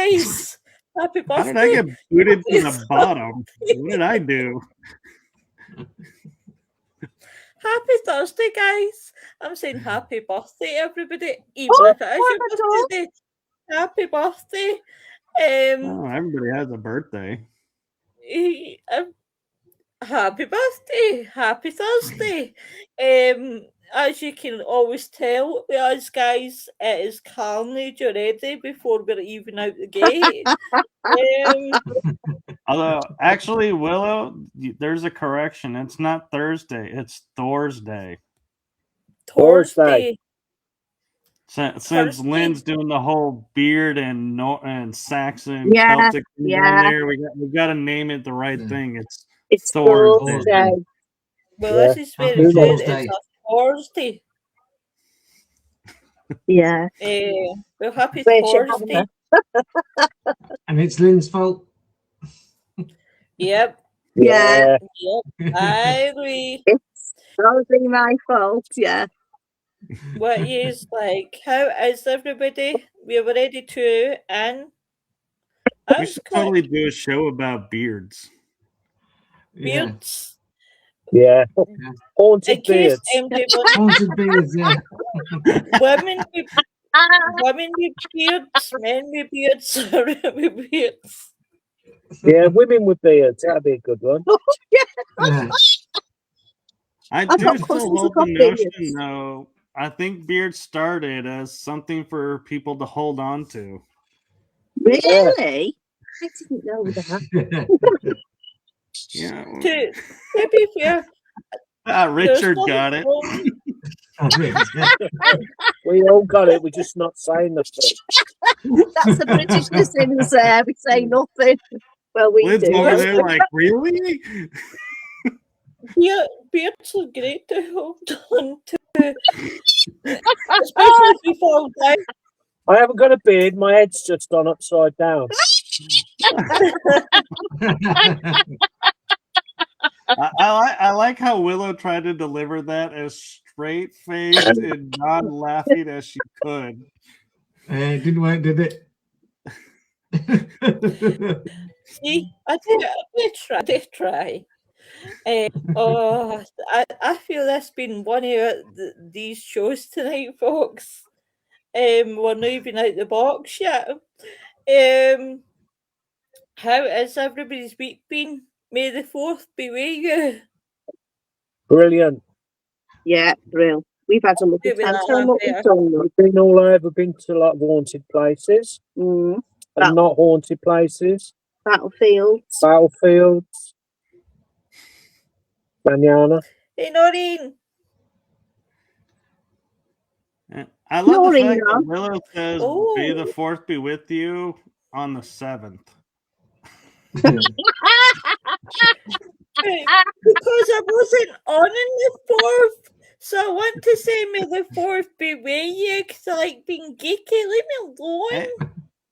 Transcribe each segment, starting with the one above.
guys. Happy birthday. How did I get booted to the bottom? What did I do? Happy Thursday, guys. I'm saying happy birthday, everybody. Even if it is your birthday, happy birthday. Everybody has a birthday. Happy birthday. Happy Thursday. As you can always tell with us guys, it is carnage already before we're even out the gate. Although, actually, Willow, there's a correction. It's not Thursday. It's Thursday. Thursday. Since Lynn's doing the whole beard and Saxon Celtic thing in there, we got to name it the right thing. It's Thursday. Well, this is very good. It's a Thursday. Yeah. Well, happy Thursday. And it's Lynn's fault. Yep. Yeah. Yep. I agree. It's totally my fault. Yeah. What is like? How is everybody? We are ready to and we should totally do a show about beards. Beards. Yeah. Haunted beards. Haunted beards. Yeah. Women with beards, men with beards, with beards. Yeah, women with beards. That'd be a good one. Yeah. I do still hold the notion, though. I think beards started as something for people to hold on to. Really? I didn't know that. Yeah. To be fair, Richard got it. We all got it. We're just not saying nothing. That's the Britishness there. We say nothing. Well, we Lynn's do. over there like, really? Yeah, beards are great to hold on to, especially if you fall down. I haven't got a beard. My head's just on upside down. I like how Willow tried to deliver that as straight-faced and non-laughing as she could. It didn't work, did it? See, I did try. I feel that's been one of these shows tonight, folks. We're not even out the box yet. How has everybody's week been? May the 4th be with you. Brilliant. Yeah, brilliant. We've had a lovely time. We've been all over, been to like haunted places and not haunted places. Battlefields. Manana. Hey, Noreen. I love the fact that Willow says, "May the 4th be with you" on the 7th. Because I wasn't on in the 4th, so I want to say may the 4th be with you because I like being geeky. Leave me alone. Hey,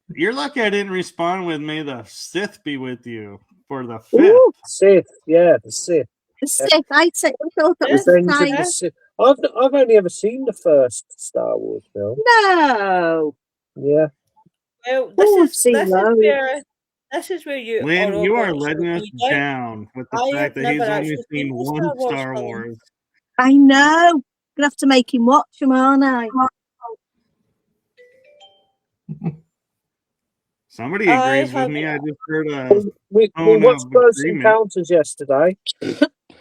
you're lucky I didn't respond with "May the Sith be with you" for the 5th. Ooh. Sith, yeah, the Sith. The Sith, I thought that was nice. I've only ever seen the first Star Wars film. No. Yeah. Well, this is where you Lynn, you are letting us down with the fact that he's only seen one Star Wars. I know. I'm gonna have to make him watch them, aren't I? Somebody agrees with me. I just heard we watched Close Encounters yesterday.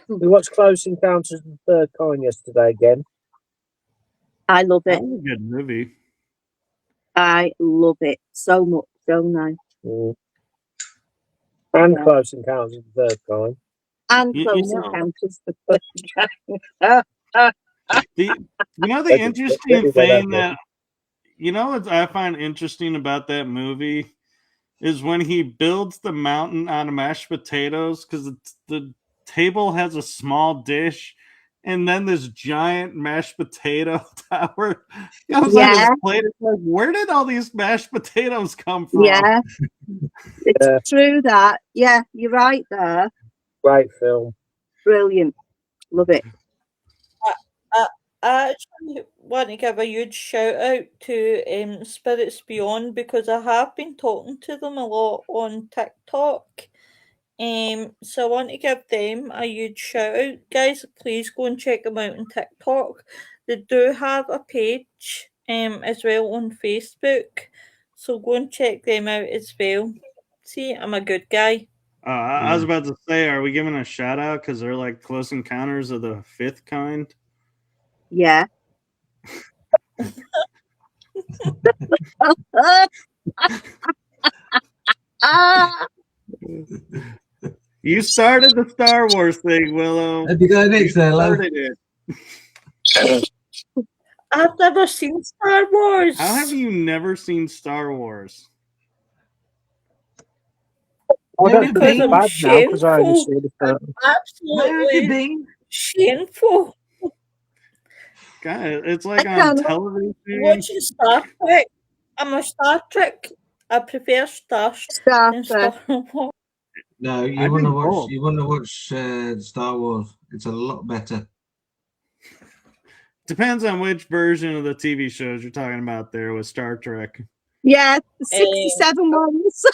We watched Close Encounters of the Third Kind yesterday again. I love it. That was a good movie. I love it so much, don't I? And Close Encounters of the Third Kind. And Close Encounters of the Third Kind. The interesting thing that what I find interesting about that movie is when he builds the mountain out of mashed potatoes, because the table has a small dish and then this giant mashed potato tower comes on his plate. It's like, where did all these mashed potatoes come from? Yeah, it's true that. Yeah, you're right there. Great film. Brilliant. Love it. I actually want to give a huge shout out to Spirits Beyond because I have been talking to them a lot on TikTok. So I want to give them a huge shout out, guys. Please go and check them out on TikTok. They do have a page as well on Facebook, so go and check them out as well. See, I'm a good guy. I was about to say, are we giving a shout out because they're like Close Encounters of the Fifth Kind? Yeah. You started the Star Wars thing, Willow. Have you got next there, love? I've never seen Star Wars. How have you never seen Star Wars? I don't Because think I'm it's bad now because I only shameful. saw the first. Where have you Absolutely been? shameful. God, it's like I on don't know. television. Watching Star Trek. I'm a Star Trek. I prefer Star Star than Trek. Star Wars. No, I you want to do watch. both. You want to watch Star Wars. It's a lot better. Depends on which version of the TV shows you're talking about there with Star Trek. Yeah, the 67 ones.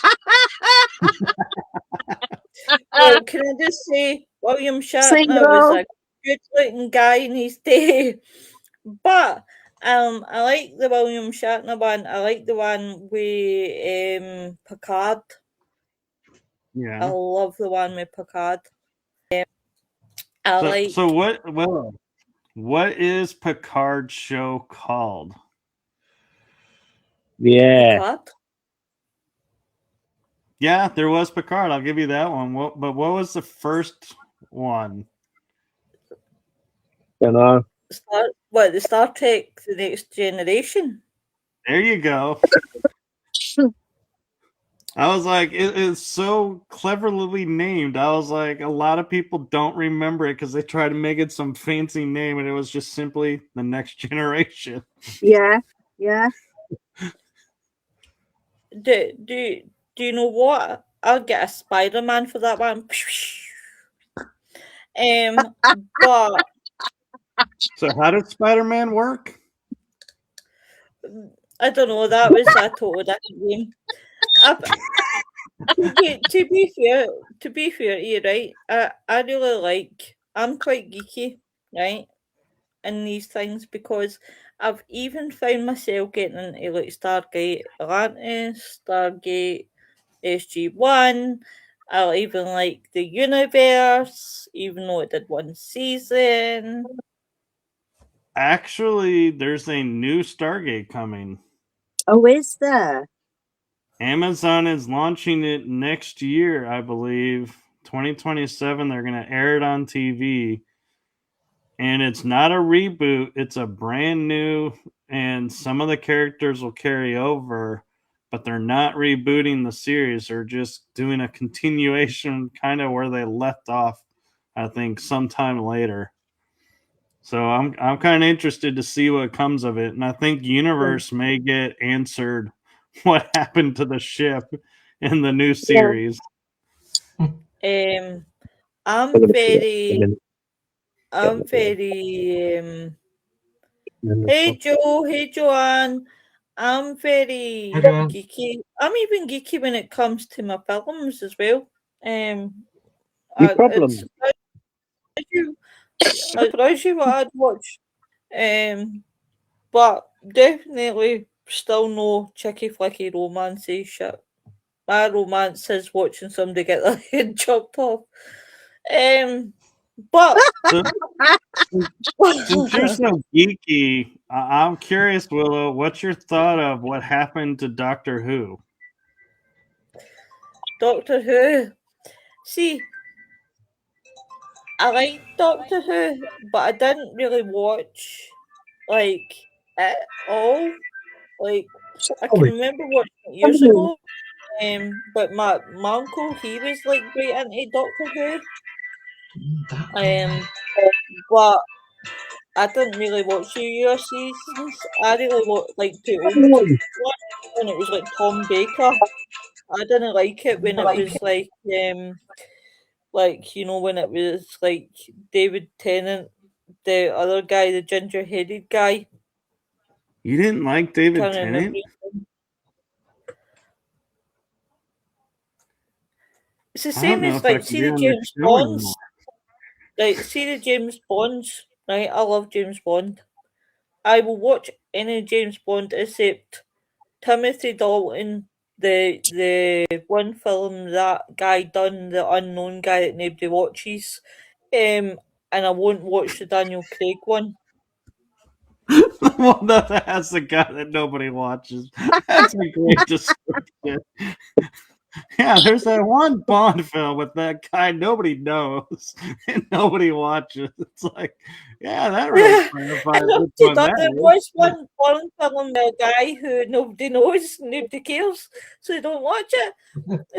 Oh, can I just say, William Shatner was Single. a good-looking guy in his day, but I like the William Shatner one. I like the one with Picard. I Yeah. love the one with Picard. I So, like so what is Picard's show called? Yeah. Picard. Yeah, there was Picard. I'll give you that one. But what was the first one? You know. The Star Trek: The Next Generation. There you go. I was like, it's so cleverly named. I was like, a lot of people don't remember it because they try to make it some fancy name, and it was just simply The Next Generation. Yeah, yeah. Do you know what? I'll get a Spider-Man for that one. But So how did Spider-Man work? I don't know. That was a total different game. To be fair, you right. I really like. I'm quite geeky, right, in these things because I've even found myself getting into like Stargate Atlantis, Stargate SG-1. I even like the universe, even though it did one season. Actually, there's a new Stargate coming. Oh, is there? Amazon is launching it next year, I believe. 2027, they're going to air it on TV. And it's not a reboot, it's a brand new, and some of the characters will carry over, but they're not rebooting the series. They're just doing a continuation kind of where they left off, I think, sometime later. So I'm kind of interested to see what comes of it. And I think Universe may get answered what happened to the ship in the new series. I'm very hey Joe, hey Joanne. I'm very Hey, Joanne. geeky. I'm even geeky when it comes to my films as well. Your problem. I'd surprise you what I'd watch. But definitely still no chicky flicky romancey shit. My romance is watching somebody get their head chopped off. But Since you're so geeky, I'm curious, Willow, what's your thought of what happened to Doctor Who? Doctor Who. See, I like Doctor Who, but I didn't really watch like it all. Like I can remember watching it years ago. But my uncle, he was like great into Doctor Who. But I didn't really watch the US seasons. I really liked the old one when it was like Tom Baker. I didn't like it when it was like you know when it was like David Tennant the other guy, the ginger-headed guy. You didn't like David Can't remember Tennant? his name. It's the I don't same know as if I like can see be the on the James show anymore. Bonds. Like see the James Bonds, right? I love James Bond. I will watch any James Bond except Timothy Dalton, the one film that guy done, the unknown guy that nobody watches. And I won't watch the Daniel Craig one. Well, no, that's the guy that nobody watches. That's a great description. Yeah, there's that one Bond film with that guy nobody knows and nobody watches. It's like, yeah, that really Yeah, I clarifies know which he one done. that There is. was one film with a guy who nobody knows, nobody cares, so they don't watch it.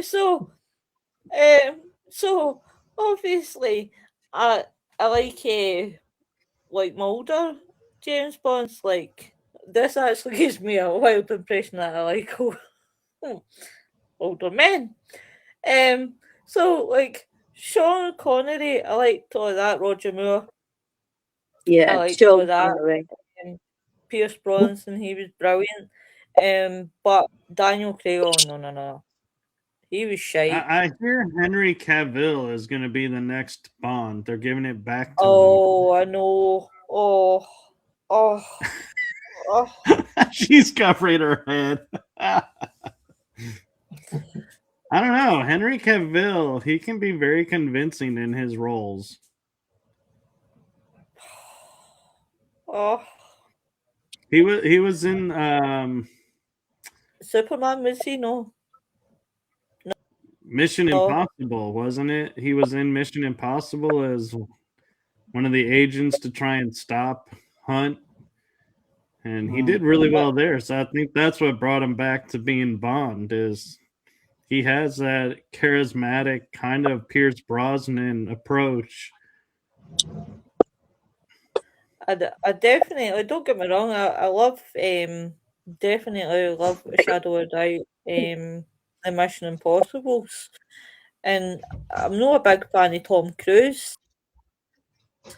So obviously, I like Mulder, James Bond's like this actually gives me a wild impression that I like older men. So like Sean Connery, I liked all of that. Roger Moore, I Yeah, liked all of Sean that. Connery. Pierce Brosnan, he was brilliant. But Daniel Craig, oh no, he was shite. I hear Henry Cavill is going to be the next Bond. They're giving it back to Oh, I know. Oh, oh. him. She's covering her head. I don't know. Henry Cavill, he can be very convincing in his roles. Oh, He was in Superman was he? No. Mission Impossible, wasn't it? He was in Mission Impossible as one of the agents to try and stop Hunt. And he did really well there. So I think that's what brought him back to being Bond is he has that charismatic kind of Pierce Brosnan approach. I definitely, don't get me wrong, I love definitely love Shadow or Doubt, the Mission Impossibles. And I'm not a big fan of Tom Cruise.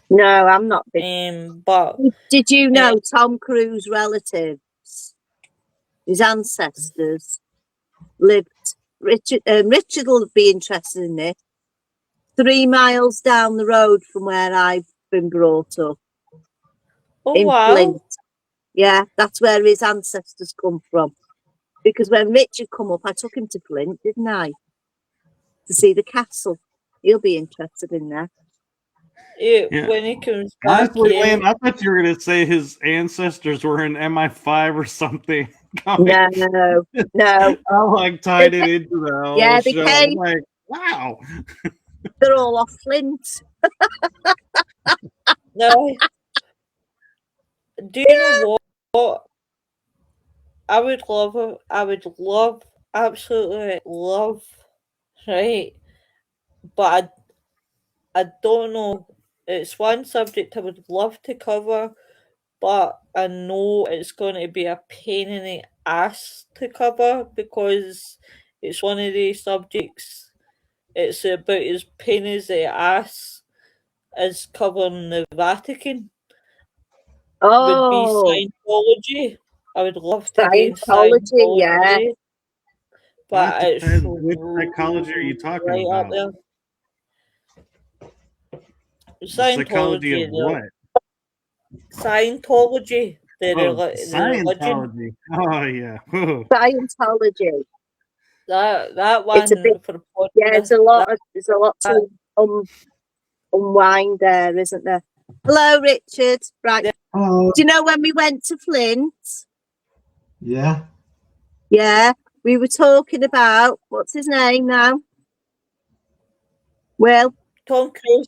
No, I'm not big. But Did you know Tom Cruise relatives, his ancestors, lived? Richard will be interested in this. 3 miles down the road from where I've been brought up. oh In wow. Flint. Yeah, that's where his ancestors come from. Because when Richard come up, I took him to Flint, didn't I? To see the castle. He'll be interested in that. Yeah. When he comes back, Honestly, Liam, I thought you were going to say his ancestors were in MI5 or something. No. I like tied it into the whole they show. came. I'm like, wow. They're all off Flint. No. Do you know what? I would absolutely love, right? But I don't know. It's one subject I would love to cover, but I know it's going to be a pain in the ass to cover because it's one of these subjects. It's about as pain as the ass as covering the Vatican. Would be Scientology. I would love to be in Scientology, yeah. but it's which psychology are you talking right about? up there. Psychology of what? Scientology. The religion. Scientology. Oh yeah. Scientology. That one. It's a big, for the podcast, yeah. There's a lot to unwind there, isn't there? Hello, Richard. Right. Yeah. Do you know when we went to Flint? Yeah. Yeah, we were talking about what's his name now? Well, Tom Cruise.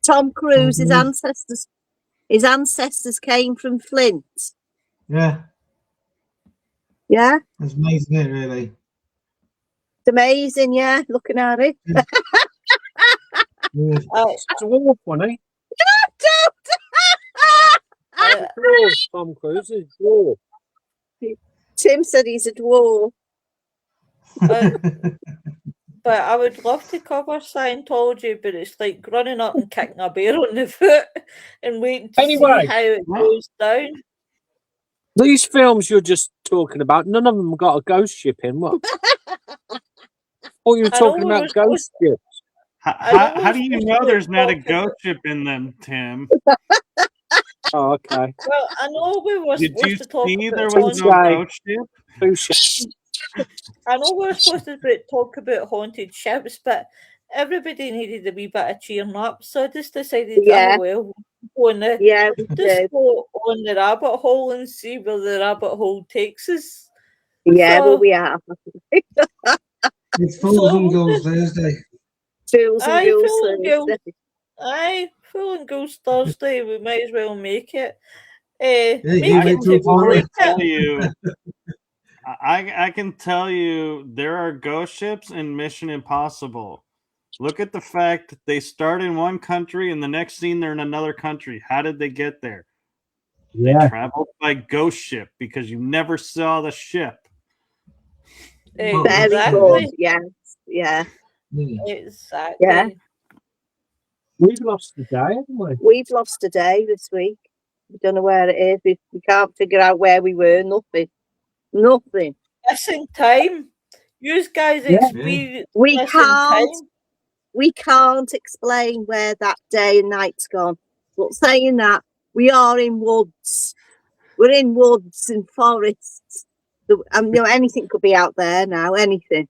Tom Cruise. His ancestors came from Flint. Yeah. Yeah. It's amazing, isn't it, really? It's amazing, yeah, looking at it. Yeah. It's a dwarf, wasn't he? Tom Cruise is a dwarf. Tim said he's a dwarf. But but I would love to cover Scientology, but it's like running up and kicking a bear on the foot and waiting to Anyway. see how it goes down. These films you're just talking about, none of them got a ghost ship in. What? Or you were I know talking we about were ghost ships. How do you know there's not a ghost ship in them, Tim? Oh, okay. Well, I know we were Did you supposed to talk see about there was no ghost ship? I know we were supposed to talk about haunted ships, but everybody needed a wee bit of cheering up, so I just decided, Yeah. oh well, go on the, Yeah, we just did. go on the rabbit hole and see where the rabbit hole takes us. Yeah, So- well, we are. It's Fools and Ghouls Thursday. Fools and Aye, Ghouls Fool and Ghouls. Thursday. Aye, Fool and Ghouls Thursday. We might as well make it. you Make wait it till to tomorrow. make Tell it. you, I can tell you there are ghost ships in Mission Impossible. Look at the fact that they start in one country and the next scene they're in another country. How did they get there? Yeah. They traveled by ghost ship because you never saw the ship. Well, Very Exactly. good. Yes. Yeah. Exactly. Yeah. We've lost the day, haven't we? We've lost a day this week. We don't know where it is. We can't figure out where we were. Nothing. Nothing. Missing time. You guys Yeah. experience We missing can't. time. We can't explain where that day and night's gone. But saying that, we are in woods. We're in woods and forests. Anything could be out there now. Anything.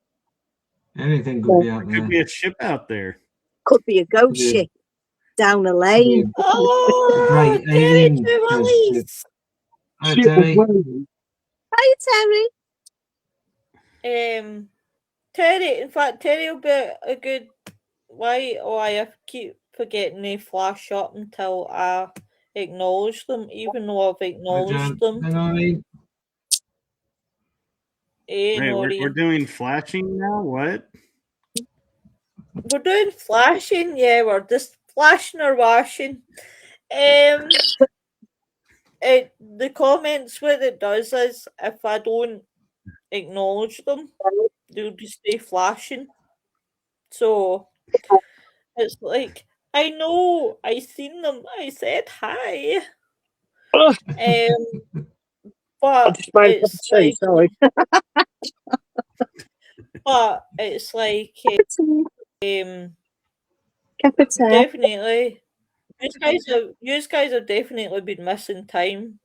Anything could be out There there. could be a ship out there. Could be a ghost Yeah. ship down a lane. Oh, Great Terry alien Trevalies. Hi, Ship Terry. of Wales. Hi, Terry. Terry, in fact, Terry will be a good. Why? Oh, I keep forgetting they flash up until I acknowledge them, even though I've Hi, acknowledged John. them. Hang on, Ian. Eh, Wait, we're Noreen. doing flashing now? What? We're doing flashing, yeah, we're just flashing or washing. The comments, what it does is if I don't acknowledge them, they'll just stay flashing. So it's like, I know, I seen them, I said hi. I But just made a cup of it's tea, like, sorry. but it's like, Cup of tea. definitely, you guys have definitely been missing time.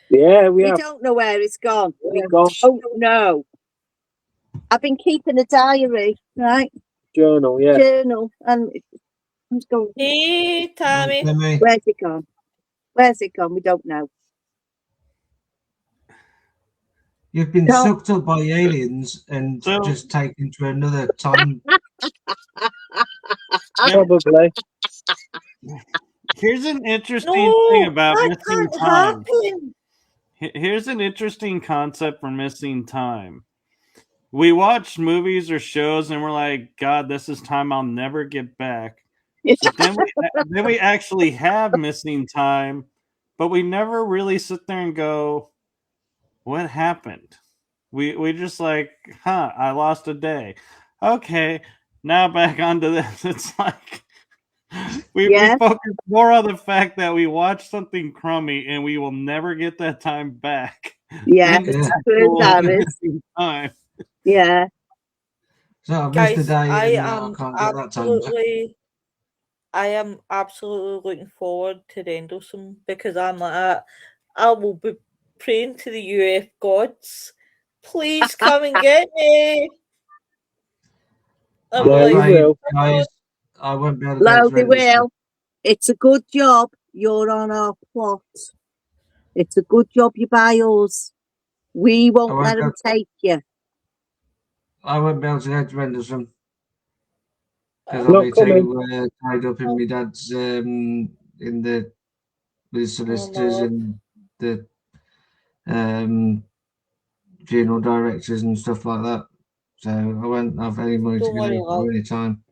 Yeah, we We have. don't know where it's gone. We Gone. don't know. I've been keeping a diary, right? Journal, yeah. Journal, and it's gone. Hey, Tammy. Timmy. Where's it gone? Where's it gone? We don't know. You've been No. sucked up by aliens and So- just taken to another time. Probably. Here's an interesting No, thing about that missing can't time. happen. Here's an interesting concept for missing time. We watch movies or shows and we're like, God, this is time I'll never get back. But then we actually have missing time, but we never really sit there and go, what happened? We just like, I lost a day. Okay, now back onto this. It's like we focus more on the fact that we watched something crummy and we will never get that time back. Yeah, than that's actual what it is. missing time. Yeah. So I've missed Guys, a day I and I am can't get that time back. I am absolutely looking forward to Rendlesham because I'm like, I will be praying to the UF gods. Please come and get me. I'm Yeah, like, we will. Guys, I won't be able to No, go to they Rendlesham. will. It's a good job you're on our plot. It's a good job you buy us. We won't won't let them take you. I won't be able to go to Rendlesham because Not I'll be coming. too tied up in my dad's in the with solicitors and the funeral directors and stuff like that. So I won't have any money Don't to worry, go love. or any time.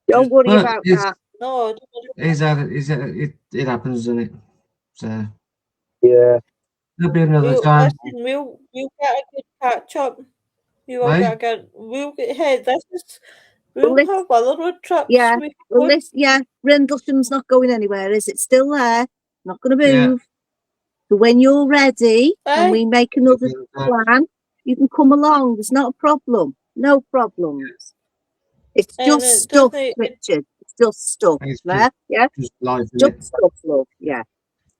Don't worry But about it's, that. No, don't worry. it happens, doesn't it? So Yeah. there'll be another time. We'll get a good catch up. You all Aye. gotta get. We'll get ahead. Well, We'll have other road trips. Yeah. We Well, could. Rendlesham's not going anywhere, is it? Still there? Not going to Yeah. move. So when you're ready and Aye. we make another Yeah. plan, you can come along. There's not a problem. No problems. It's And just it stuff, doesn't. Richard. It's just stuff. It's There? Yeah? just life, Just innit? stuff, love. Yeah.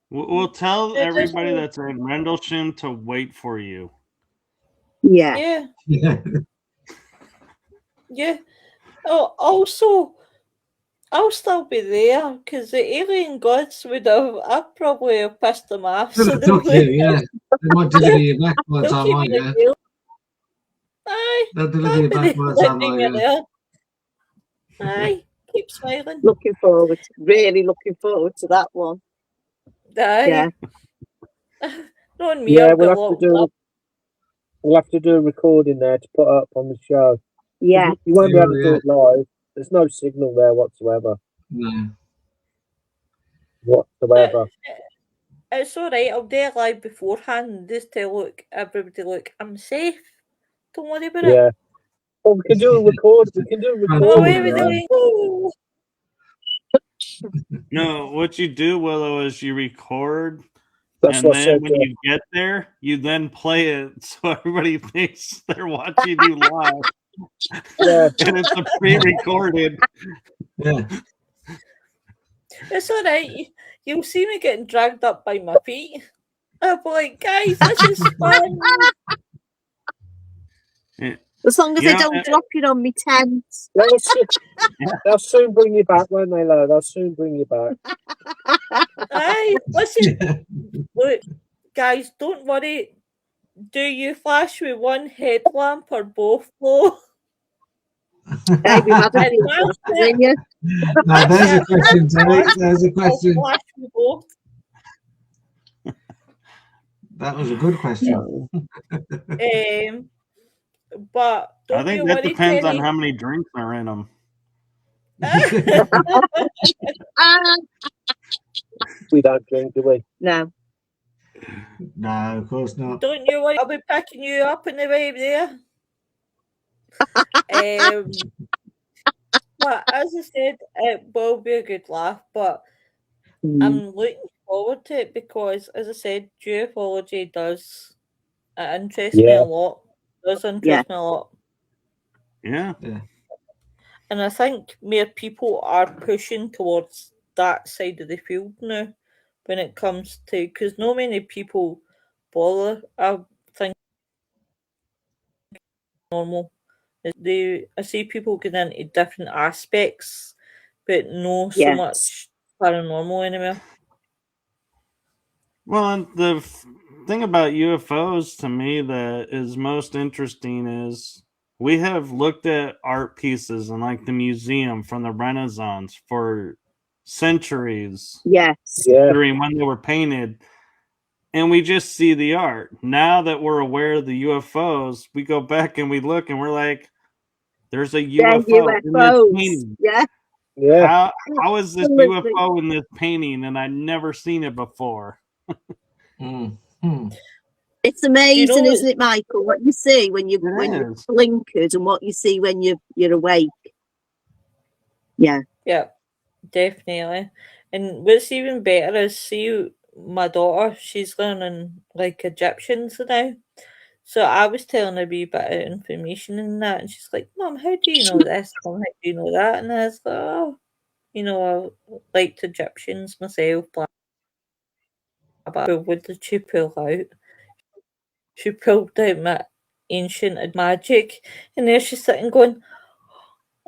We'll tell It everybody doesn't. that's in Rendlesham to wait for you. Yeah. Yeah. Yeah. Yeah. Oh, also, I'll still be there because the alien gods would have. I'd probably have pissed them off. So they Took you, would. yeah. They might deliver you back by the They'll time keep I me get. there. Aye. They'll deliver I'll you be back by the time letting I you get. there. Aye. Keep smiling. Looking forward. Really looking forward to that one. Aye. Yeah. Knowing me, Yeah, I'll we'll get have to locked do. up. We'll have to do a recording there to put up on the show. Yeah. You won't be able to Yeah. do it live. There's no signal there whatsoever. No. Whatsoever. It's alright, I'll do it live beforehand just to everybody look, I'm safe. Don't worry about it. Yeah. Well, we can do a record. We can do a Oh, recording. everything. No, what you do, Willow, is you record, That's and what I then said. when you get there, you then play it so everybody thinks they're watching you live. Yeah. And it's a pre-recorded. Yeah. It's alright. You'll see me getting dragged up by my feet. I'll be like, guys, this is fun. As long as You they know, don't drop you on me tent. They'll soon bring you back, won't they, Lo? They'll soon bring you back. Aye, listen, look, guys, don't worry. Do you flash with one headlamp or both, though? Hey, we've had a few Advance flashes it. in you. Now, there's a question, Terry. There's a I'll question. flash with both. That was a good question. But don't I think you that worry, depends on Terry. how many drinks are in them. We don't drink, do we? No. No, of course not. Don't you worry, I'll be picking you up on the way there. But as I said, it will be a good laugh, but I'm looking forward to it because, as I said, ufology does interest me a lot. It does interest me a lot. Yeah. And I think more people are pushing towards that side of the field now when it comes to, because not many people bother. I think normal. I see people get into different aspects, but no so Yes. much paranormal anymore. Well, and the thing about UFOs to me that is most interesting is we have looked at art pieces in like the museum from the Renaissance for centuries Yes. Yeah. during when they were painted, and we just see the art. Now that we're aware of the UFOs, we go back and we look and we're like, there's a Yeah, UFO in this UFOs. painting. Yeah. Yeah. How is this Absolutely. UFO in this painting and I've never seen it before? It's amazing, You know, isn't it, Michael? What you see when you're is. blinkered and what you see when you're awake. Yeah. Yeah, definitely. And what's even better is, see, my daughter, she's learning like Egyptians now. So I was telling her a wee bit of information in that, and she's like, Mum, how do you know this? Mum, how do you know that? And I was like, oh, I liked Egyptians myself, blah, blah, blah. What did she pull out? She pulled out my ancient magic, and there she's sitting going,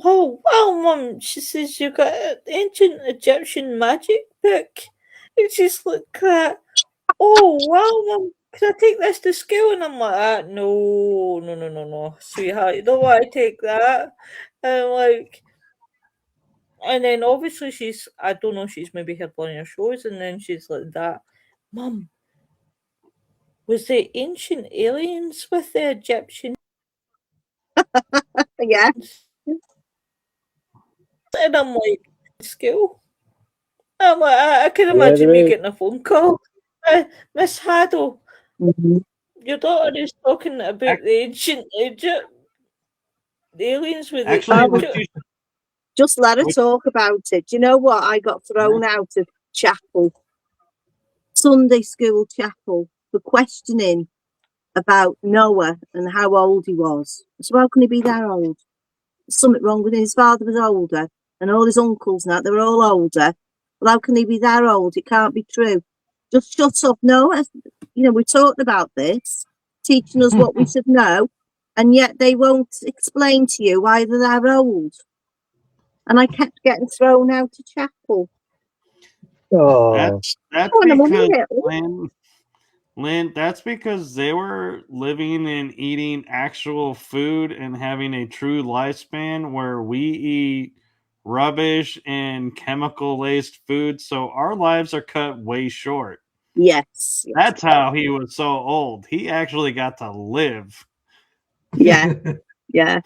oh, wow, Mum. She says, you got an ancient Egyptian magic book. And she's like, oh, wow, Mum. Can I take this to school? And I'm like, no, sweetheart. You don't want to take that. And I'm like, and then obviously I don't know, she's maybe heard one of your shows, and then she's like that, Mum, was the ancient aliens with the Egyptians? Yeah. And I'm like, school? I'm like, I can imagine me getting a phone call. Miss Haddle, your daughter is talking about the ancient Egypt, the aliens with Actually, the what Egypt. you Just let her Which- talk about it. Do you know what? I got thrown out of chapel, Sunday school chapel, for questioning about Noah and how old he was. So how can he be that old? There's something wrong with him. His father was older, and all his uncles and that, they were all older. Well, how can he be that old? It can't be true. Just shut up, Noah. You know, we're talking about this, teaching us what we should know, and yet they won't explain to you why they're that old. And I kept getting thrown out of chapel. Oh, that's Oh, and I'm because unlit. Lynn, that's because they were living and eating actual food and having a true lifespan where we eat rubbish and chemical laced food, so our lives are cut way short. Yes. That's how he was so old. He actually got to live. Yeah. Yeah.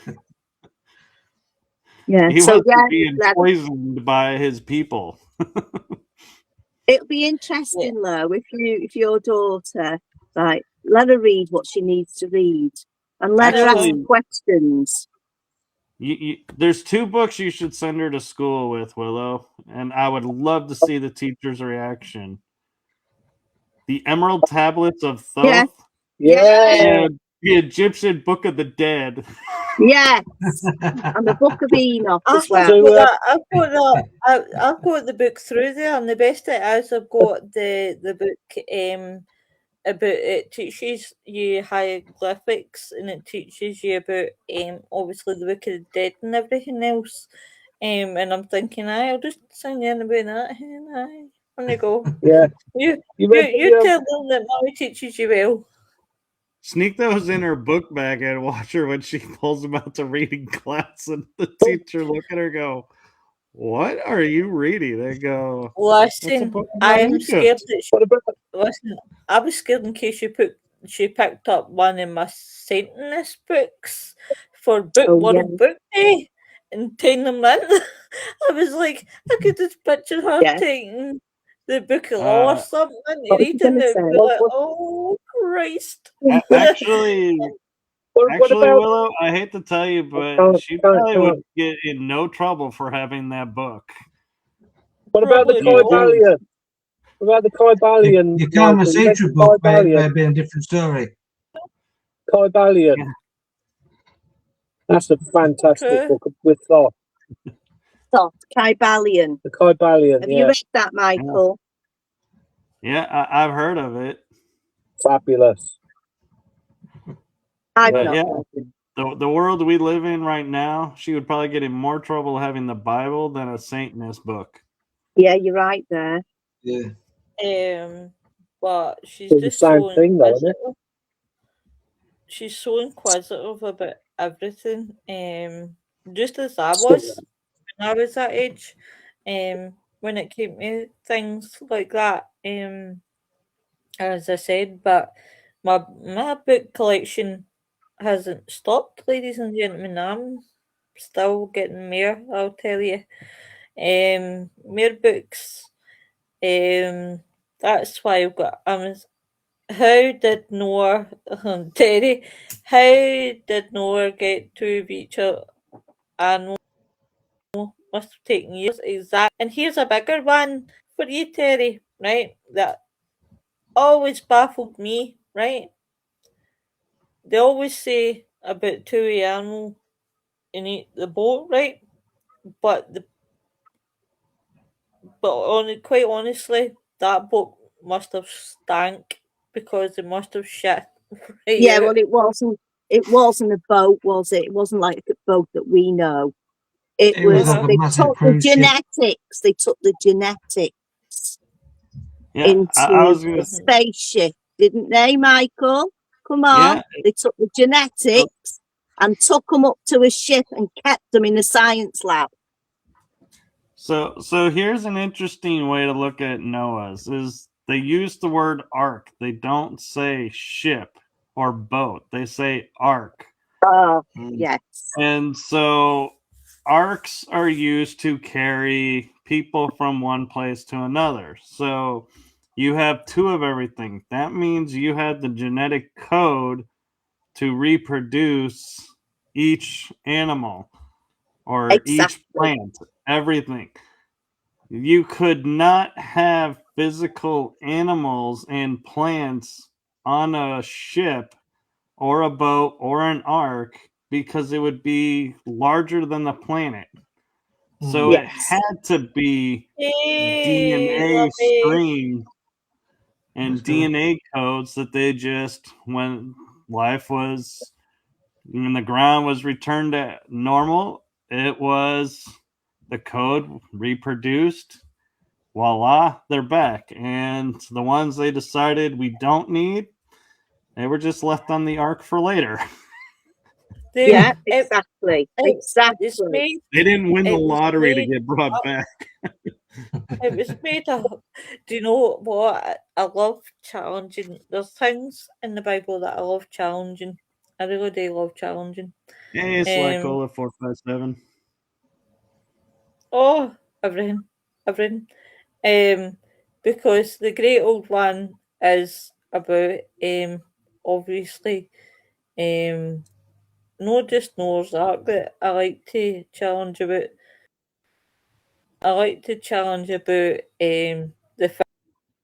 Yeah. He So wasn't yeah, being poisoned by his people. it'll be interesting though if your daughter, like, let her read what she needs to read and let her ask Actually, questions. there's two books you should send her to school with, Willow, and I would love to see the teacher's reaction. The Emerald Tablets of Yeah. Thoth, yeah. and the Egyptian Book of the Dead. Yes. And the Book of Enoch I as have well. got that. I've got the book through there, and the best it is, I've got the book about, it teaches you hieroglyphics, and it teaches you about obviously the Book of the Dead and everything else. And I'm thinking, I'll just sing in about that. Aye, on you go. Yeah. You You read you the, tell them that mommy teaches you well. Sneak those in her book bag and watch her when she pulls them out to reading class, and the teacher look at her go, "What are you reading?" They go, "It's a Listen, book I about am Egypt." scared that what about listen, I was scared in case she picked up one of my Satanist books for Yeah. World Book Day and taking them in. I was like, I could just picture her Yeah. taking the Book of Law or something and What was you reading gonna it say? and be like, oh Christ. Actually, what about Willow, I hate to tell you, but can't, she can't, probably can't. would get in no trouble for having that book. What about the Probably not. Kybalion? What about the Kybalion, Your Michael? You read conversation the book may Kybalion? have been a different story. Kybalion. Yeah. That's a fantastic True. book with Thoth. Thoth, Kybalion. The Kybalion, Have you yeah. read that, Michael? Yeah, I've heard of it. Fabulous. I've But not yeah, read it. the world we live in right now, she would probably get in more trouble having the Bible than a Satanist book. Yeah, you're right there. Yeah. But she's It's the just same so thing, though, isn't it? inquisitive. She's so inquisitive about everything. Just as I was when I was that age. When it came to things like that. As I said, but my book collection hasn't stopped, ladies and gentlemen. I'm still getting more, I'll tell you. More books. That's why I've got. How did Noah, Terry? How did Noah get to each other? Animal must have taken years. Exactly. And here's a bigger one for you, Terry. Right, that always baffled me. Right, they always say about two animal in the boat, right? But quite honestly, that boat must have stank because it must have shit right Yeah, out. well, it wasn't. It wasn't a boat, was it? It wasn't like a boat that we know. It It was was. like a They massive took the cruise ship. genetics. They took the genetics Yeah, I into was gonna. the spaceship, didn't they, Michael? Come on. Yeah, They took the genetics and took them up to a ship and kept them in a science lab. so here's an interesting way to look at Noah's is they use the word ark. They don't say ship or boat. They say ark. Oh, Mm. yes. And so arcs are used to carry people from one place to another. So you have 2 of everything. That means you have the genetic code to reproduce each animal or each Exactly. plant, everything. You could not have physical animals and plants on a ship or a boat or an ark because it would be larger than the planet. So it Yes. had to be Hey, DNA lovely. stream and Let's go. DNA codes that they just, when life was, when the ground was returned to normal, it was the code reproduced. Voila, they're back. And the ones they decided we don't need, they were just left on the ark for later. Yeah, It, exactly. it's Exactly. made. They didn't win the It was lottery to made get brought up. back. It was made up. Do you know what? I love challenging. There's things in the Bible that I love challenging. I really do love challenging. Hey, Slycola 457. Oh, everything, everything. Because the great old one is about obviously not just Noah's Ark, but I like to challenge about. I like to challenge about the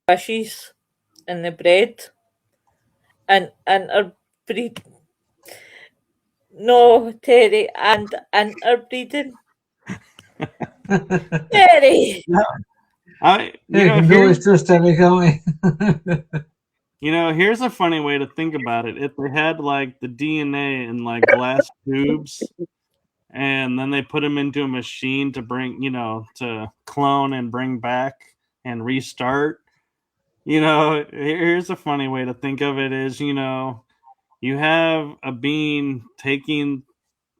fishes and the bread and our breed. No, Terry, and interbreeding. Terry, I, you You know, can always trust Eric, can't we? here's a funny way to think about it. If they had like the DNA in like glass tubes, and then they put them into a machine to bring, to clone and bring back and restart. Here's a funny way to think of it is, you have a bean taking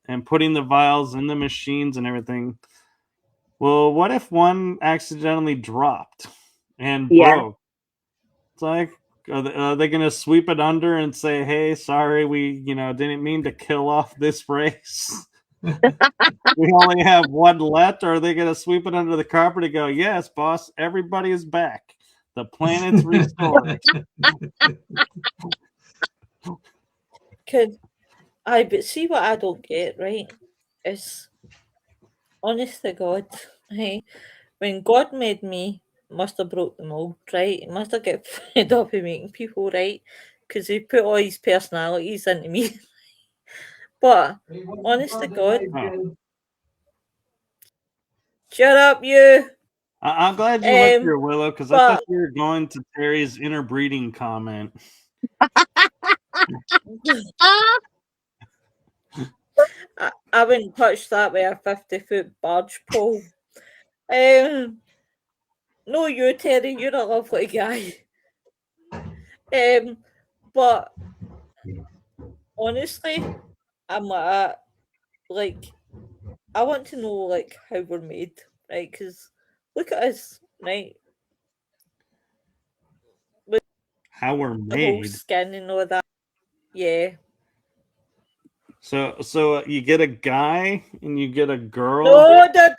and putting the vials in the machines and everything. Well, what if one accidentally dropped and Yeah. broke? It's like, are they going to sweep it under and say, hey, sorry, we, didn't mean to kill off this race? We only have one left, or are they going to sweep it under the carpet and go, yes, boss, everybody is back. The planet's restored. could I? But see what I don't get right is honest to God, right? When God made me, must have broke the mold, right? He must have get fed up of making people right, because he put all his personalities into me. But honest to God, Oh. shut up, you. I'm glad you went Um, there, Willow, because I thought but you were going to Terry's interbreeding comment. Ah, I wouldn't touch that with a 50-foot barge pole. No, you, Terry, you're a lovely guy. But honestly, I'm like, I want to know like how we're made, right? Because look at us, right? With How we're the whole made. skin and all that. Yeah. So you get a guy and you get a girl, No, da.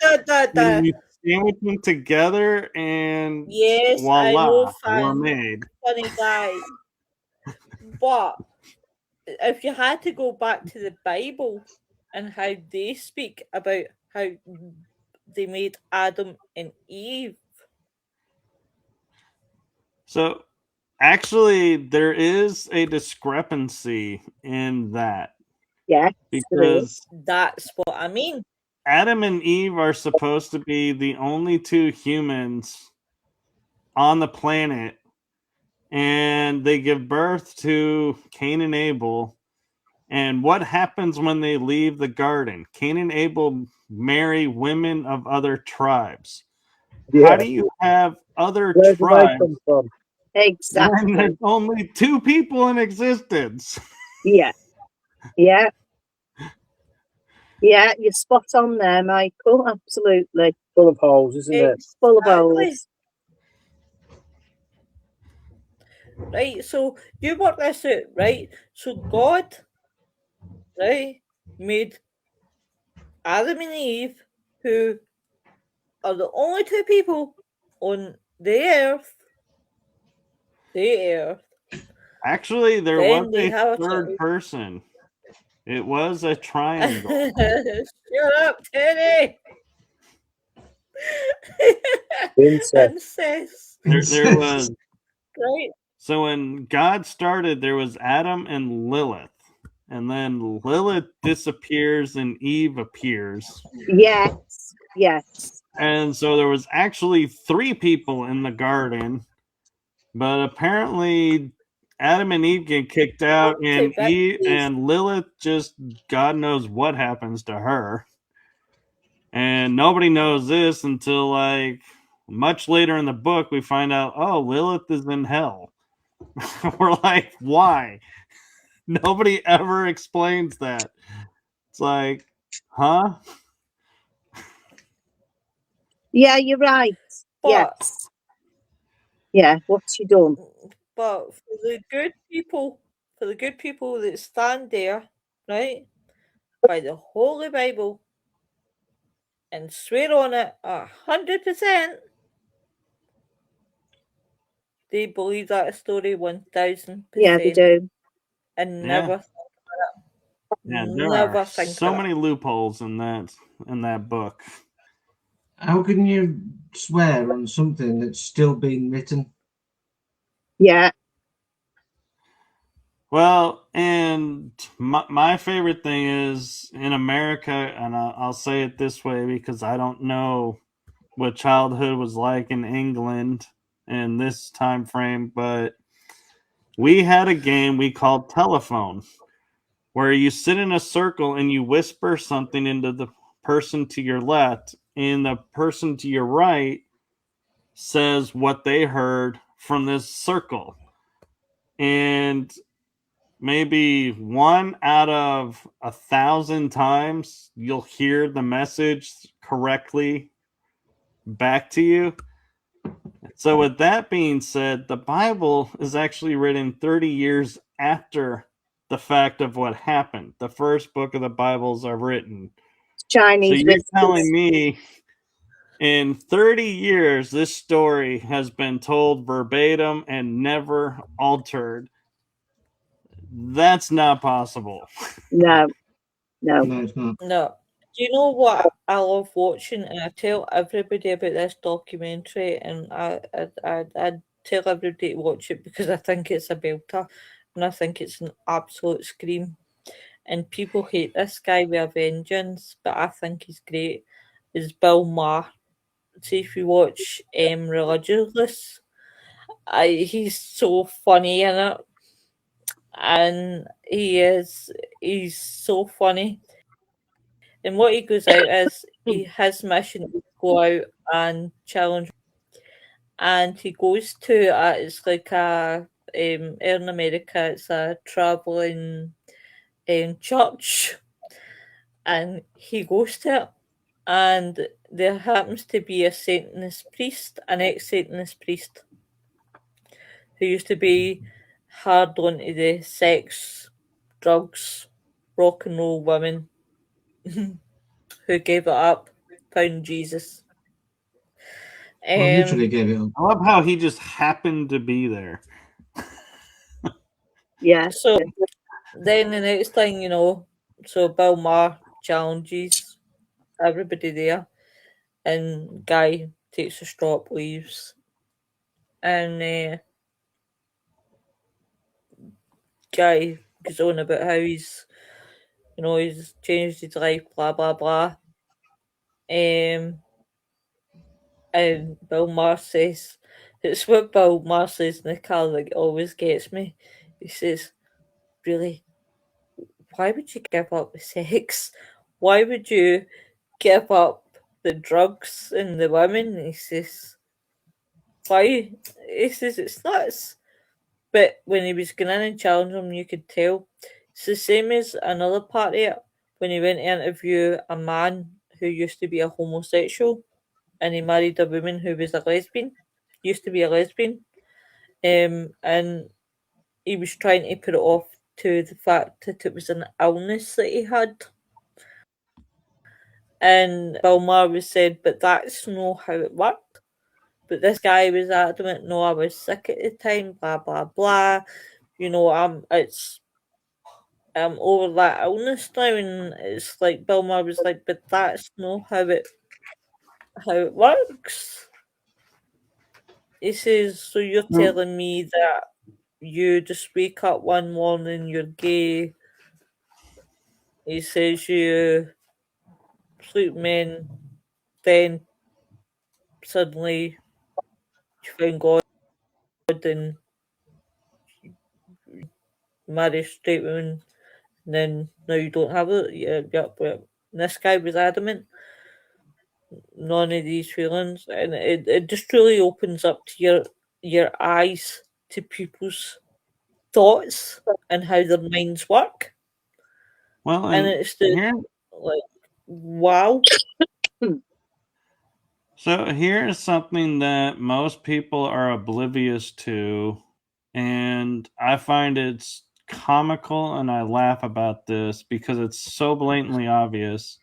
and you sandwich them together, and Yes, I know, voila, we're made. funny guy. But if you had to go back to the Bible and how they speak about how they made Adam and Eve. So actually, there is a discrepancy in that yes, there is. because That's what I mean. Adam and Eve are supposed to be the only 2 humans on the planet, and they give birth to Cain and Abel. And what happens when they leave the garden? Cain and Abel marry women of other tribes. Yeah. How do you have other Where do they tribes come from? when Exactly. there's only 2 people in existence? Yeah. Yeah. Yeah. You're spot on there, Michael. Absolutely. Full of holes, isn't it? Full of Exactly. holes. Right. So you work this out, right? So God, right, made Adam and Eve, who are the only 2 people on the earth, the earth. Actually, there Then was they a have third person. It was a triangle. Shut up, Teddy. Incest. Incest. There was. Right. So when God started, there was Adam and Lilith. And then Lilith disappears and Eve appears. Yes. Yes. And so there was actually 3 people in the garden. But apparently Adam and Eve get kicked out, and Lilith just, God knows what happens to her. And nobody knows this until like much later in the book we find out, oh, Lilith is in hell. We're like, why? Nobody ever explains that. It's like, huh? Yeah, you're right. But, Yes. Yeah, what's she done? But for the good people that stand there, right, by the Holy Bible and swear on it 100%, they believe that story 1000%. Yeah, they do. And Yeah. never Yeah, there never are think so of many loopholes in that book. How can you swear on something that's still being written? Yeah. Well, and my favorite thing is in America, and I'll say it this way because I don't know what childhood was like in England in this time frame, but we had a game we called telephone where you sit in a circle and you whisper something into the person to your left, and the person to your right says what they heard from this circle. And maybe 1 out of 1,000 times you'll hear the message correctly back to you. So with that being said, the Bible is actually written 30 years after the fact of what happened. The first book of the Bibles are written. Chinese So you're whispers. telling me in 30 years this story has been told verbatim and never altered? That's not possible. No. No, it's not. No. Do you know what I love watching? And I tell everybody about this documentary, and I tell everybody to watch it because I think it's a belter, and I think it's an absolute scream. And people hate this guy with a vengeance, but I think he's great. Is Bill Maher. See if you watch Religious, he's so funny in it, and he's so funny. And what he goes out is his mission is to go out and challenge, and he goes to it's like a in America it's a traveling church, and he goes to it, and there happens to be a Satanist priest, an ex-Satanist priest, who used to be hard onto the sex, drugs, rock and roll women, who gave it up, found Jesus. Well, literally gave it up. I love how he just happened to be there. Yeah. So then the next thing you know, so Bill Maher challenges everybody there, and Guy takes a strop, leaves, and Guy goes on about how he's changed his life, blah blah blah. And Bill Maher says, it's what Bill Maher says in the car that always gets me. He says, really, why would you give up the sex? Why would you give up the drugs and the women? He says, why? He says, it's nuts. But when he was going in and challenging him, you could tell. It's the same as another part of it, when he went to interview a man who used to be a homosexual, and he married a woman who was a lesbian, used to be a lesbian, and he was trying to put it off to the fact that it was an illness that he had. And Bill Maher was said, but that's not how it worked. But this guy was adamant, no, I was sick at the time, blah blah blah. You know, I'm over that illness now, and it's like Bill Maher was like, but that's not how it works. He says, so you're telling me that you just wake up one morning, you're gay. He says you sleep men, then suddenly you find God and marry a straight woman, and then now you don't have it. Yeah. This guy was adamant, none of these feelings, and it just really opens up to your eyes to people's thoughts and how their minds work. Well, And it's the like, wow. So here's something that most people are oblivious to, and I find it's comical and I laugh about this because it's so blatantly obvious.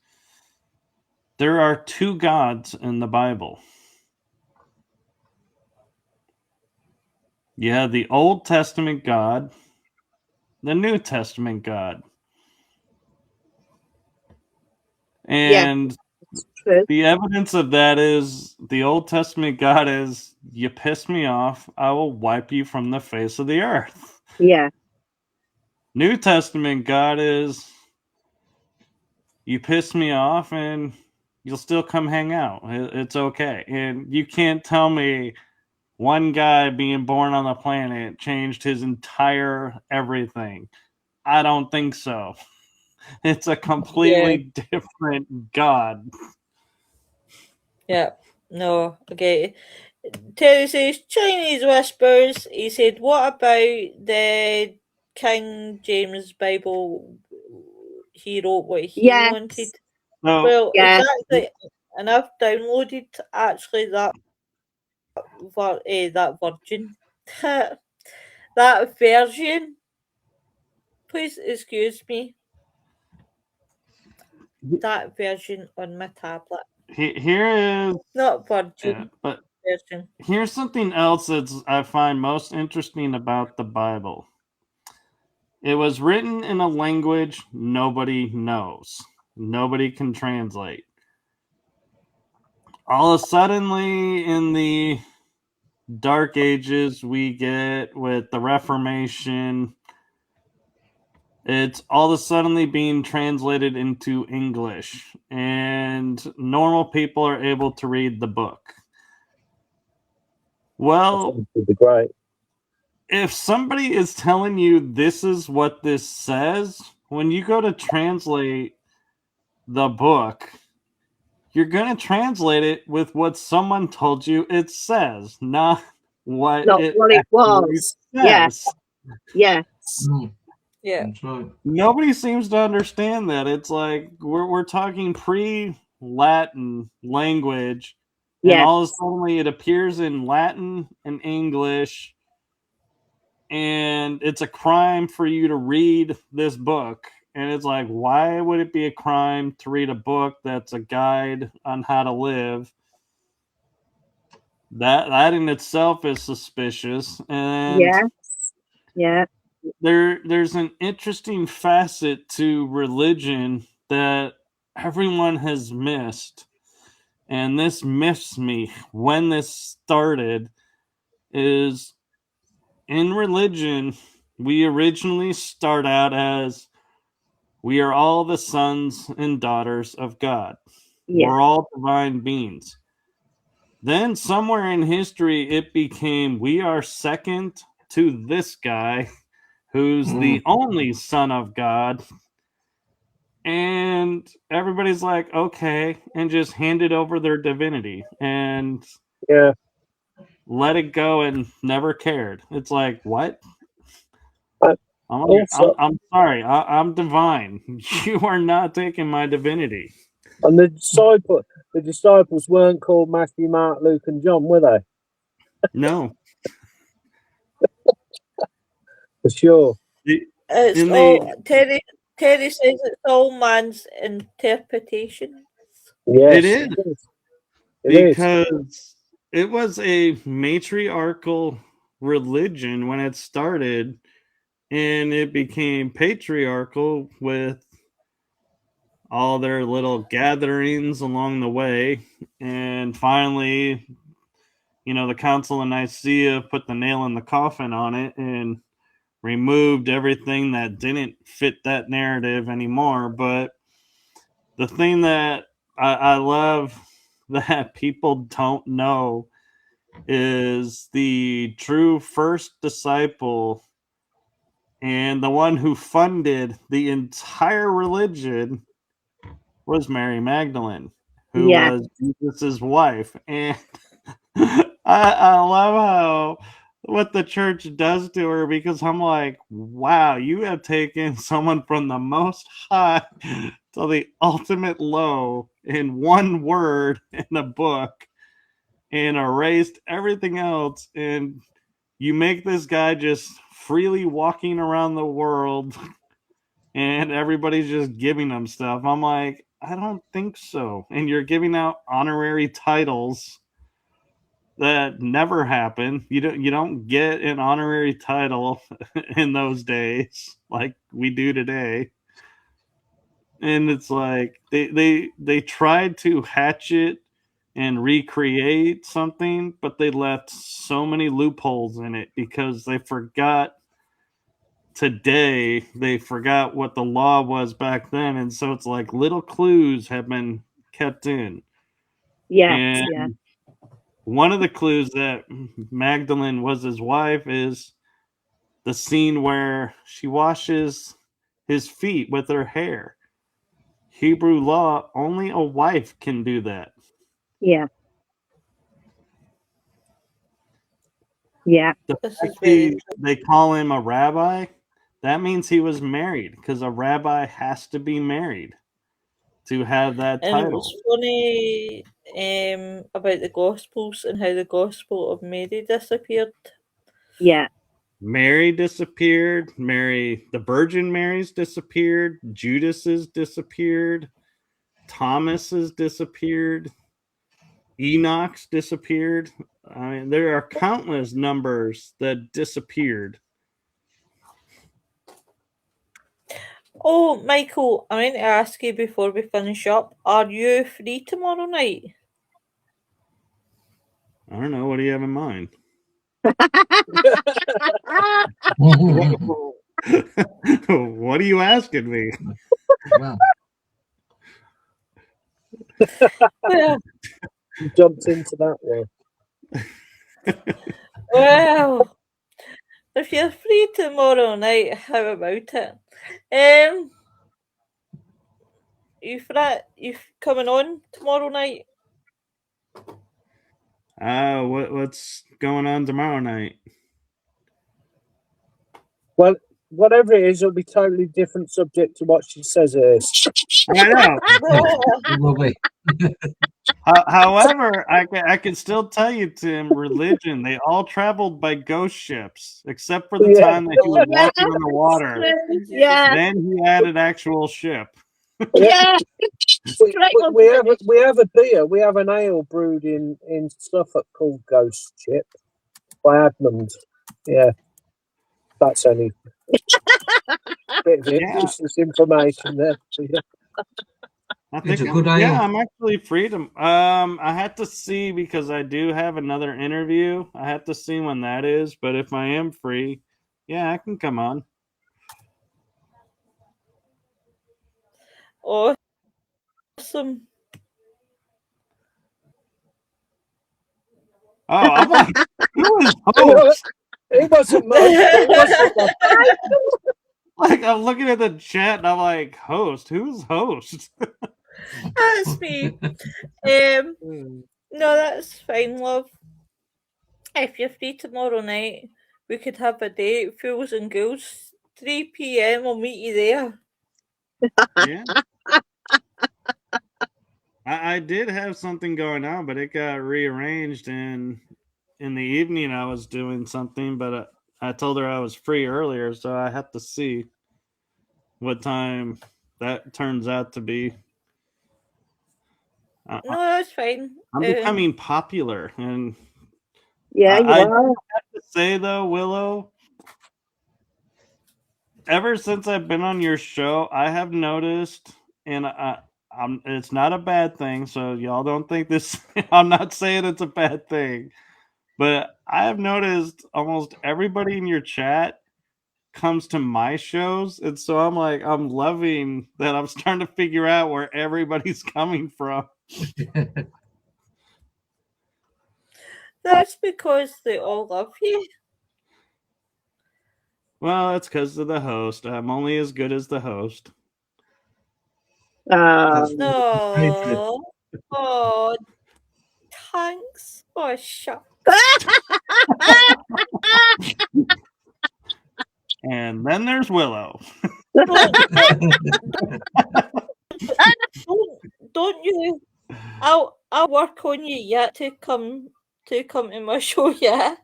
There are two gods in the Bible. You have the Old Testament God, the New Testament God. And True. the evidence of that is the Old Testament God is, you piss me off, I will wipe you from the face of the earth. Yeah. New Testament God is, you piss me off and you'll still come hang out. It's okay. And you can't tell me one guy being born on the planet changed his entire everything. I don't think so. It's a completely different God. Yeah. No, okay. Terry says Chinese whispers. He said, what about the King James Bible? He wrote what he wanted. So, Well, Yeah. exactly. And I've downloaded actually that virgin. That version. Please excuse me. That version on my tablet. here is Not virgin. but Version. here's something else that I find most interesting about the Bible. It was written in a language nobody knows. Nobody can translate. All of a suddenly in the Dark Ages we get with the Reformation, it's all of a suddenly being translated into English, and normal people are able to read the book. Well, great. If somebody is telling you this is what this says, when you go to translate the book, you're going to translate it with what someone told you it says, not what it was. says. Yes. Yeah. That's right. Nobody seems to understand that. It's like we're talking pre-Latin language, and all of a sudden it appears in Latin and English, and it's a crime for you to read this book. And it's like, why would it be a crime to read a book that's a guide on how to live? That in itself is suspicious. And there's an interesting facet to religion that everyone has missed. And this missed me when this started, is in religion, we originally start out as, we are all the sons and daughters of God. Yeah. We're all divine beings. Then somewhere in history, it became, we are second to this guy who's the only son of God. And everybody's like, okay, and just handed over their divinity and let it go and never cared. It's like, what? I'm sorry. I'm divine. You are not taking my divinity. And the disciples weren't called Matthew, Mark, Luke, and John, were they? No. For sure. Terry says it's all man's interpretation. Yes, it is. Because it was a matriarchal religion when it started, and it became patriarchal with all their little gatherings along the way. And finally, the Council of Nicaea put the nail in the coffin on it and removed everything that didn't fit that narrative anymore. But the thing that I love that people don't know is the true first disciple and the one who funded the entire religion was Mary Magdalene, who Yeah. was Jesus' wife. And I love how what the church does to her, because I'm like, wow, you have taken someone from the most high to the ultimate low in one word in a book and erased everything else, and you make this guy just freely walking around the world and everybody's just giving him stuff. I'm like, I don't think so. And you're giving out honorary titles that never happened. You don't get an honorary title in those days like we do today. And it's like they tried to hatch it and recreate something, but they left so many loopholes in it because they forgot what the law was back then. And so it's like little clues have been kept in. Yeah. And Yeah. one of the clues that Magdalene was his wife is the scene where she washes his feet with her hair. Hebrew law, only a wife can do that. Yeah. Yeah. The This fact is very they call him a rabbi, that means he was married, because a rabbi has to be married to have that And it title. was funny about the Gospels and how the Gospel of Mary disappeared. Yeah. Mary disappeared. The Virgin Mary's disappeared. Judas's disappeared. Thomas's disappeared. Enoch's disappeared. I mean, there are countless numbers that disappeared. Oh, Michael, I meant to ask you before we finish up, are you free tomorrow night? I don't know. What do you have in mind? What are you asking me? Well, Well, Jumped into that one. well, if you're free tomorrow night, how about it? You coming on tomorrow night? What's going on tomorrow night? Well, whatever it is, it'll be totally different subject to what she says it is. I know. it will be. However, I can still tell you, Tim, religion, they all traveled by ghost ships, except for the Yeah. time that he was walking on the water. Yeah. Then he added actual ship. Yeah. We have a beer. We have an ale brewed in Suffolk called Ghost Ship by Admund. Yeah, that's only a bit of useless information there. I think It's a good ale. I'm actually free to. I had to see, because I do have another interview. I have to see when that is. But if I am free, yeah, I can come on. Awesome. Oh, I'm like, who is host? It wasn't much. It wasn't much. Like, I'm looking at the chat and I'm like, host? Who's host? That's me. No, that's fine, love. If you're free tomorrow night, we could have a date, Fools and Ghouls, 3 p.m. I'll meet you there. Yeah. I did have something going on, but it got rearranged, and in the evening I was doing something, but I told her I was free earlier, so I have to see what time that turns out to be. No, that's fine. I'm becoming popular, and Yeah, you I are. have to say though, Willow, ever since I've been on your show, I have noticed, and it's not a bad thing, so y'all don't think this. I'm not saying it's a bad thing, but I have noticed almost everybody in your chat comes to my shows, and so I'm loving that I'm starting to figure out where everybody's coming from. That's because they all love you. Well, that's because of the host. I'm only as good as the host. No. Oh, thanks. Oh, shut. And then there's Willow. Don't you? I'll work on you yet to come to my show. Yeah.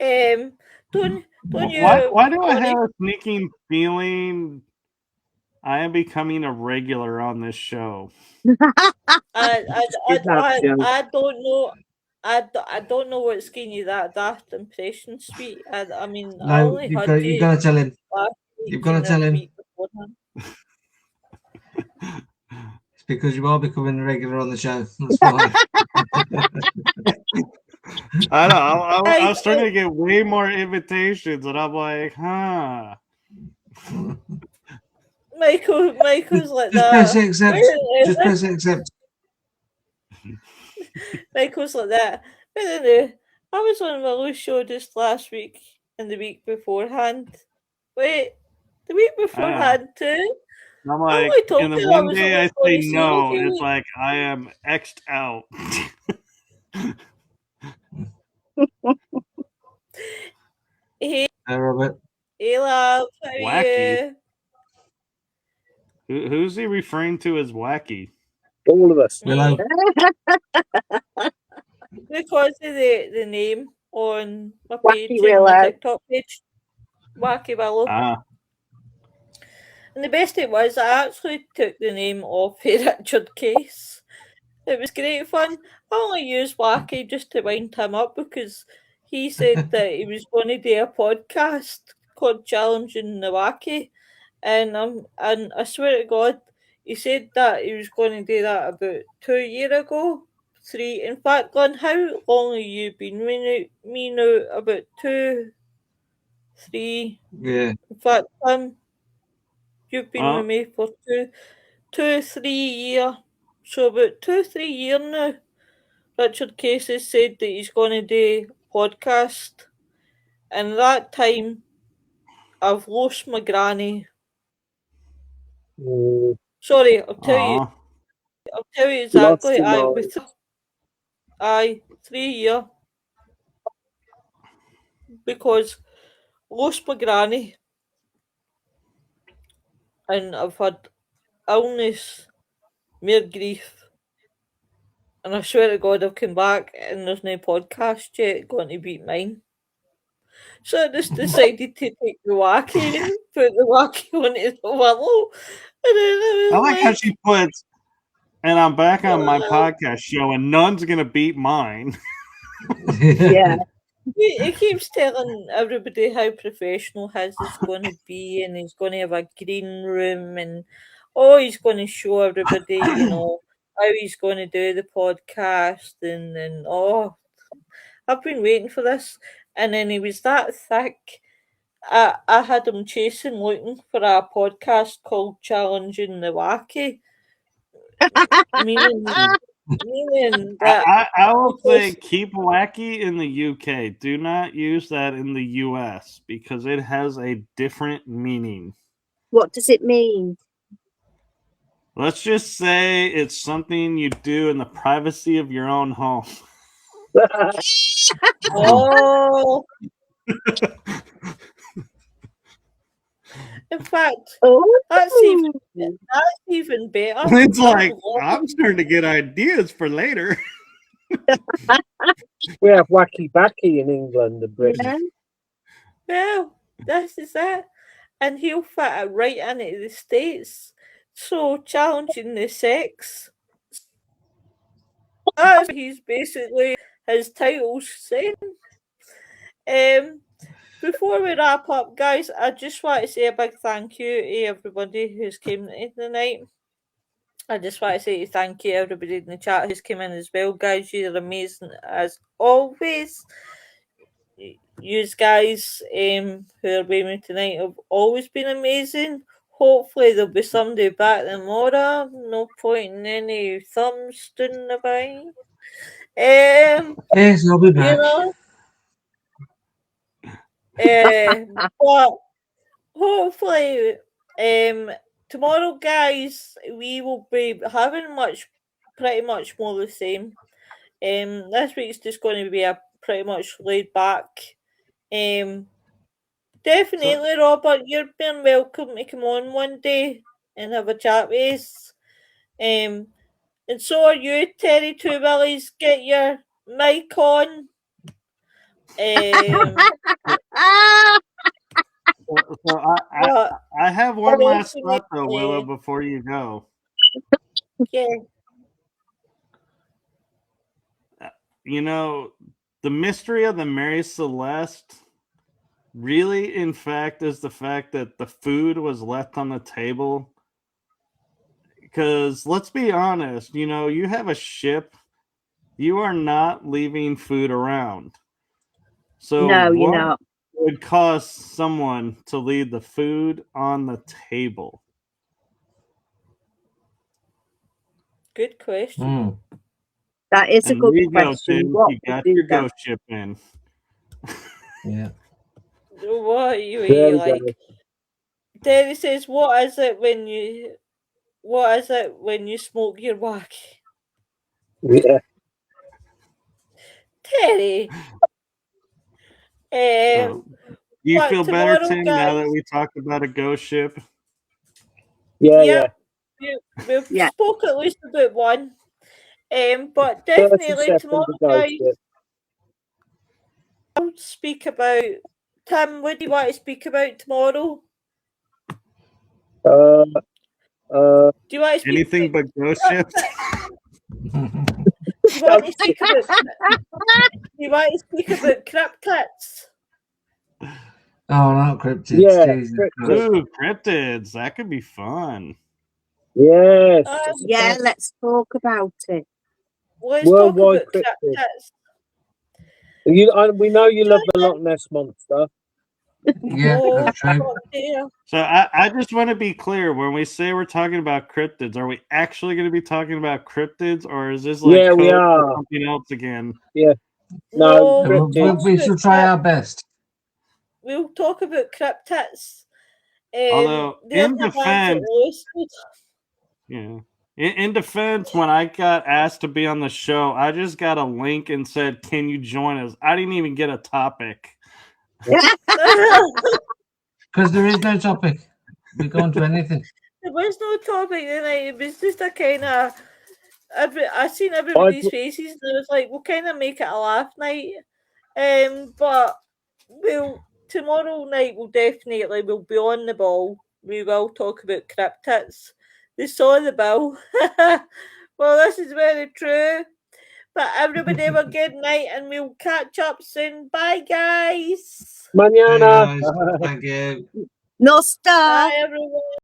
Don't you? Why do I have a sneaking feeling I am becoming a regular on this show? I don't know. I don't know what's giving you that impression, sweet. I mean, I No, only you've had got to tell him. last You've week got to and tell the him. week beforehand. It's because you are becoming a regular on the show. That's why. I know. I was starting to get way more invitations, and I'm like, huh. Michael's like Just that. press accept. Just press accept. Michael's like that. But anyway, I was on my loose show just last week and the week beforehand. Wait, the week beforehand too? I'm like, I told and the you one was day I only say going to see no, you. it's like I am X'd out. Hey, Robert. hey, love, how are Wacky. you? Who's he referring to as wacky? All of us. Willow. Because of the name on my Wacky page and my Willow. TikTok page. Wacky Willow. Ah. And the best it was, I actually took the name off a Richard case. It was great fun. I only used Wacky just to wind him up because he said that he was going to do a podcast called Challenging the Wacky. And I swear to God, he said that he was going to do that about 2 years ago. 3. In fact, Glenn, how long have you been with me now? About 2, 3. Yeah. In fact, you've been with me for 2, 3 years. So about 2, 3 years now. Richard Casey said that he's going to do a podcast. And that time, I've lost my granny. Sorry, I'll tell you exactly. Aye, 3 years. Because lost my granny. And I've had illness, mere grief. And I swear to God, I've come back and there's no podcast yet going to beat mine. So I just decided to take the wacky and put the wacky onto the willow. And then I I was like how she puts, and I'm back on my podcast show, and none's gonna beat mine. Yeah. He keeps telling everybody how professional his is going to be, and he's going to have a green room, and he's going to show everybody, how he's going to do the podcast, and I've been waiting for this, and then he was that thick. I had him chasing, looking for a podcast called Challenging the Wacky, meaning that I will say keep wacky in the UK. Do not use that in the US because it has a different meaning. What does it mean? Let's just say it's something you do in the privacy of your own home. Oh. In fact, that's even better. It's like I'm starting to get ideas for later. We have wacky backy in England and Britain. Well, this is it. And he'll fit it right into the States. So challenging the sex. That's what he's basically his title's saying. Before we wrap up, guys, I just want to say a big thank you to everybody who's came in tonight. I just want to say thank you to everybody in the chat who's come in as well, guys. You're amazing as always. You guys who are with me tonight have always been amazing. Hopefully there'll be somebody back tomorrow. No point in any thumbs doing the by. Yes, I'll be back. But hopefully tomorrow, guys, we will be having pretty much more the same. This week's just going to be a pretty much laid back. Definitely, Robert, you're being welcome to come on one day and have a chat with us. And so are you, Terry Two Willies. Get your mic on. So I have one last thought though, Willow, before you go. Yeah. You know, the mystery of the Mary Celeste really, in fact, is the fact that the food was left on the table. Because let's be honest, you know, you have a ship, you are not leaving food around. So no, you're what not. would cause someone to leave the food on the table? Good question. That is a good question. What you got your ghost ship in. Yeah. What are you like? Terry says, what is it when you smoke your whack? Yeah. Do Terry. you feel better, Tim, guys, now that we talked about a ghost ship? Yeah. We've spoke at least about one. But definitely tomorrow, guys, I'll speak about. Tim, what do you want to speak about tomorrow? Do you want to speak anything but ghost ships? You want to speak about? You want to speak about cryptids? Oh, not cryptids. Yeah, Ooh, cryptids. That could be fun. Yes. Yeah, let's talk about it. Let's talk about cryptids. We know you love the Loch Ness Monster. Yeah, that's true. So I just want to be clear, when we say we're talking about cryptids, are we actually going to be talking about cryptids, or is this like we are something else again? Yeah. No, we should try our best. We'll talk about cryptids. Although in defense, in defense, when I got asked to be on the show, I just got a link and said, "Can you join us?" I didn't even get a topic. Because there is no topic. We go into anything. There was no topic tonight. It was just a kind of. I seen everybody's faces, and I was like, "We'll kind of make it a laugh night." But tomorrow night we'll be on the ball. We will talk about cryptids. They saw the bill. Well, this is very true. But everybody have a good night, and we'll catch up soon. Bye, guys. Mañana. Thank you. No star. Bye, everyone.